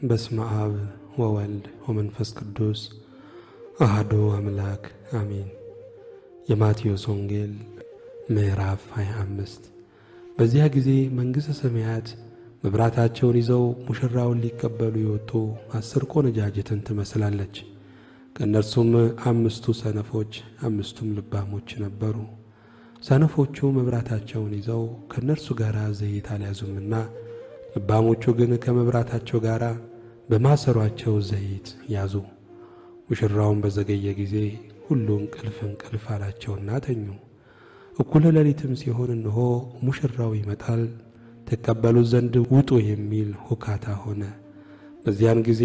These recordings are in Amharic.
በስመ አብ ወወልድ ወመንፈስ ቅዱስ አሐዱ አምላክ አሜን። የማቴዎስ ወንጌል ምዕራፍ 25። በዚያ ጊዜ መንግሥተ ሰማያት መብራታቸውን ይዘው ሙሽራውን ሊቀበሉ የወጡ 10 ቆነጃጅትን ትመስላለች። ከእነርሱም 5ቱ ሰነፎች 5ቱም ልባሞች ነበሩ። ሰነፎቹ መብራታቸውን ይዘው ከእነርሱ ጋር ዘይት አልያዙምና፣ ልባሞቹ ግን ከመብራታቸው ጋር በማሰሯቸው ዘይት ያዙ። ሙሽራውን በዘገየ ጊዜ ሁሉ እንቅልፍ አላቸውና ተኙ። እኩለ ሌሊትም ሲሆን እነሆ ሙሽራው ይመጣል፣ ተቀበሉት ዘንድ ውጡ የሚል ሁካታ ሆነ። በዚያን ጊዜ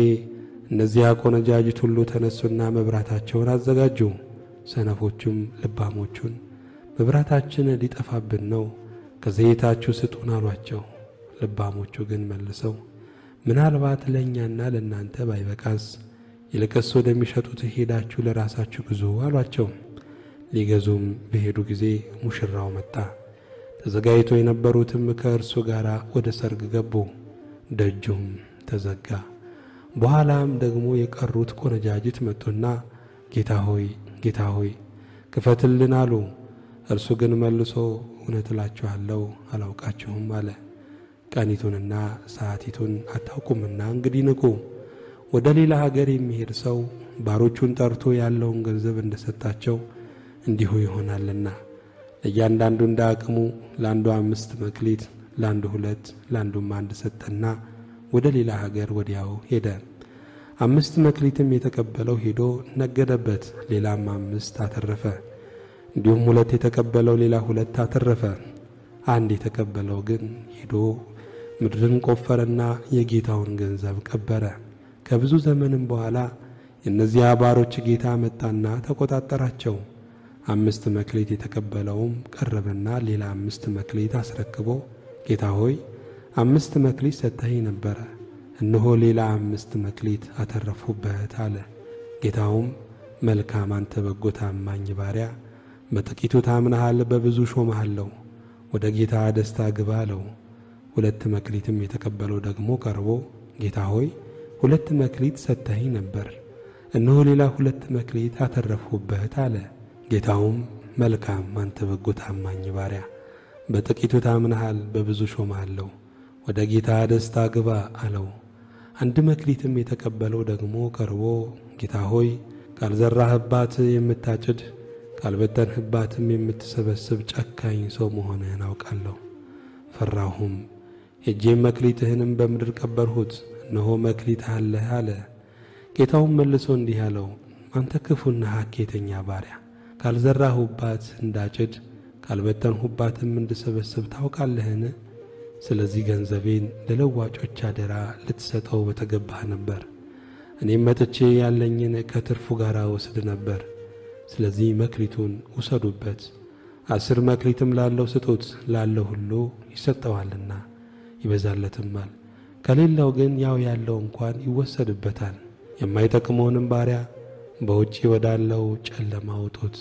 እነዚያ ቆነጃጅት ሁሉ ተነሱና መብራታቸውን አዘጋጁ። ሰነፎቹም ልባሞቹን መብራታችን ሊጠፋብን ነው፣ ከዘይታችሁ ስጡን አሏቸው። ልባሞቹ ግን መልሰው ምናልባት ለእኛና ለእናንተ ባይበቃስ ይልቅስ ወደሚሸጡት ሄዳችሁ ለራሳችሁ ግዙ አሏቸው። ሊገዙም በሄዱ ጊዜ ሙሽራው መጣ። ተዘጋጅቶ የነበሩትም ከእርሱ ጋር ወደ ሰርግ ገቡ። ደጁም ተዘጋ። በኋላም ደግሞ የቀሩት ቆነጃጅት መጡና ጌታ ሆይ ክፈትልን አሉ። እርሱ ግን መልሶ እውነት እላችኋለሁ አላውቃችሁም አለ። ቀኒቱንና ሰዓቲቱን አታውቁምና እንግዲህ ንቁ። ወደ ሌላ ሀገር የሚሄድ ሰው ባሮቹን ጠርቶ ያለውን ገንዘብ እንደሰጣቸው እንዲሁ ይሆናልና፣ ለእያንዳንዱ እንደ አቅሙ፣ ለአንዱ 5 መክሊት፣ ለአንዱ 2፣ ለአንዱም 1 ሰጠና ወደ ሌላ ሀገር ወዲያው ሄደ። 5 መክሊትም የተቀበለው ሄዶ ነገደበት፣ ሌላም 5 አተረፈ። እንዲሁም 2 የተቀበለው ሌላ 2 አተረፈ። 1 የተቀበለው ግን ሄዶ ምድርን ቆፈረና የጌታውን ገንዘብ ቀበረ። ከብዙ ዘመንም በኋላ የእነዚያ ባሮች ጌታ መጣና ተቆጣጠራቸው። 5 መክሊት የተቀበለውም ቀረበና ሌላ 5 መክሊት አስረክቦ ጌታ ሆይ 5 መክሊት ሰጠኸኝ ነበረ፣ እነሆ ሌላ 5 መክሊት አተረፉበት አለ። ጌታውም መልካም አንተ በጎ ታማኝ ባሪያ፣ በጥቂቱ ታምነሃል፣ በብዙ ሾመሃለሁ፣ ወደ ጌታ ደስታ ግባ አለው። 2 መክሊትም የተቀበለው ደግሞ ቀርቦ ጌታ ሆይ 2 መክሊት ሰጠኸኝ ነበር፣ እነሆ ሌላ 2 መክሊት አተረፉበት አለ። ጌታውም መልካም አንተ በጎ ታማኝ ባሪያ፣ በጥቂቱ ታምነሃል፣ በብዙ ሾመሃለሁ፣ ወደ ጌታ ደስታ ግባ አለው። 1 መክሊትም የተቀበለው ደግሞ ቀርቦ ጌታ ሆይ ካልዘራህባት የምታጭድ ካልበተንህባትም የምትሰበስብ ጨካኝ ሰው መሆንህን አውቃለሁ። ፈራሁም፣ ሄጄም መክሊትህንም በምድር ቀበርሁት፣ እነሆ መክሊትህ አለህ አለ። ጌታውም መልሶ እንዲህ አለው፣ አንተ ክፉና ሐኬተኛ ባሪያ፣ ካልዘራሁባት እንዳጭድ ካልበተንሁባትም እንድሰበስብ ታውቃለህን? ስለዚህ ገንዘቤን ለለዋጮች አደራ ልትሰጠው በተገባህ ነበር። እኔም መጥቼ ያለኝን ከትርፉ ጋር ወስድ ነበር። ስለዚህ መክሊቱን ውሰዱበት፣ 10 መክሊትም ላለው ስጡት፣ ላለው ሁሉ ይሰጠዋልና ይበዛለትማል፣ ከሌለው ግን ያው ያለው እንኳን ይወሰድበታል። የማይጠቅመውንም ባሪያ በውጪ ወዳለው ጨለማ አውጡት፣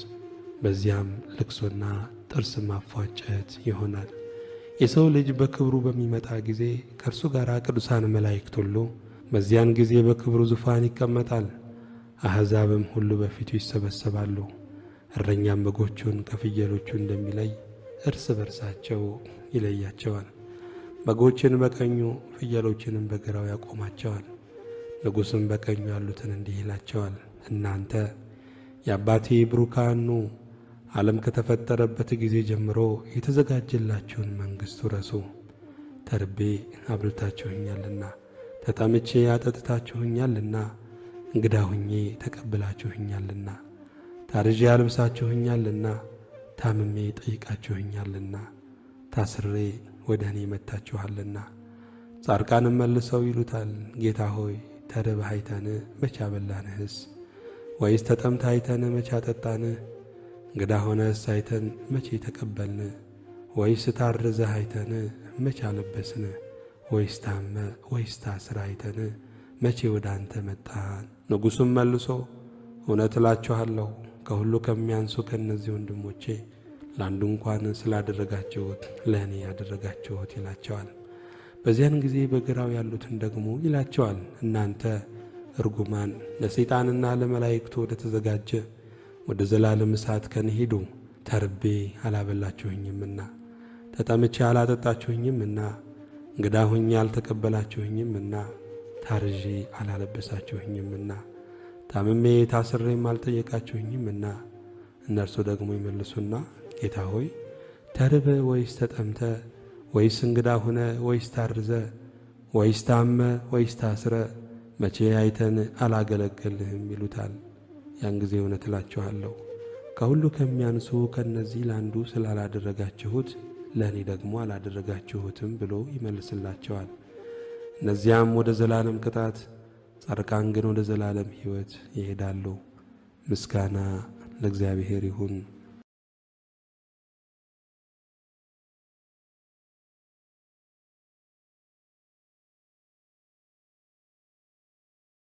በዚያም ልቅሶና ጥርስ ማፏጨት ይሆናል። የሰው ልጅ በክብሩ በሚመጣ ጊዜ ከእርሱ ጋር ቅዱሳን መላእክት ሁሉ በዚያን ጊዜ በክብሩ ዙፋን ይቀመጣል። አሕዛብም ሁሉ በፊቱ ይሰበሰባሉ። እረኛም በጎቹን ከፍየሎቹ እንደሚለይ እርስ በርሳቸው ይለያቸዋል። በጎችን በቀኙ ፍየሎችንም በግራው ያቆማቸዋል። ንጉሥም በቀኙ ያሉትን እንዲህ ይላቸዋል፣ እናንተ የአባቴ ብሩካን ኑ፣ ዓለም ከተፈጠረበት ጊዜ ጀምሮ የተዘጋጀላችሁን መንግሥት ውረሱ። ተርቤ አብልታችሁኛልና፣ ተጠምቼ አጠጥታችሁኛልና፣ እንግዳ ሁኜ ተቀብላችሁኛልና፣ ታርዤ አልብሳችሁኛልና፣ ታምሜ ጠይቃችሁኛልና፣ ታስሬ ወደ እኔ መጥታችኋልና። ጻድቃንም መልሰው ይሉታል፣ ጌታ ሆይ ተርበህ አይተን መቼ አበላንህስ? ወይስ ተጠምተህ አይተን መቼ አጠጣንህ? እንግዳ ሆነህስ አይተን መቼ ተቀበልን? ወይስ ታርዘህ አይተን መቼ አለበስን? ወይስ ታመ ወይስ ታስረህ አይተን መቼ ወደ አንተ መጣን? ንጉሡም መልሶ እውነት እላችኋለሁ ከሁሉ ከሚያንሱ ከእነዚህ ወንድሞቼ ለአንዱ እንኳን ስላደረጋችሁት ለእኔ ያደረጋችሁት ይላቸዋል። በዚያን ጊዜ በግራው ያሉትን ደግሞ ይላቸዋል፣ እናንተ እርጉማን ለሰይጣንና ለመላእክቱ ወደ ተዘጋጀ ወደ ዘላለም እሳት ከኔ ሂዱ። ተርቤ አላበላችሁኝምና፣ ተጠምቼ አላጠጣችሁኝምና፣ እንግዳ ሆኜ አልተቀበላችሁኝምና፣ ታርዤ አላለበሳችሁኝምና፣ ታምሜ ታስሬም አልጠየቃችሁኝምና። እነርሱ ደግሞ ይመልሱና ጌታ ሆይ ተርበ ወይስ ተጠምተ ወይስ እንግዳ ሆነ ወይስ ታርዘ ወይስ ታመ ወይስ ታስረ መቼ አይተን አላገለገልህም ይሉታል። ያን ጊዜ እውነት እላችኋለሁ ከሁሉ ከሚያንሱ ከነዚህ ለአንዱ ስላላደረጋችሁት ለእኔ ደግሞ አላደረጋችሁትም ብሎ ይመልስላቸዋል። እነዚያም ወደ ዘላለም ቅጣት፣ ጻድቃን ግን ወደ ዘላለም ሕይወት ይሄዳሉ። ምስጋና ለእግዚአብሔር ይሁን።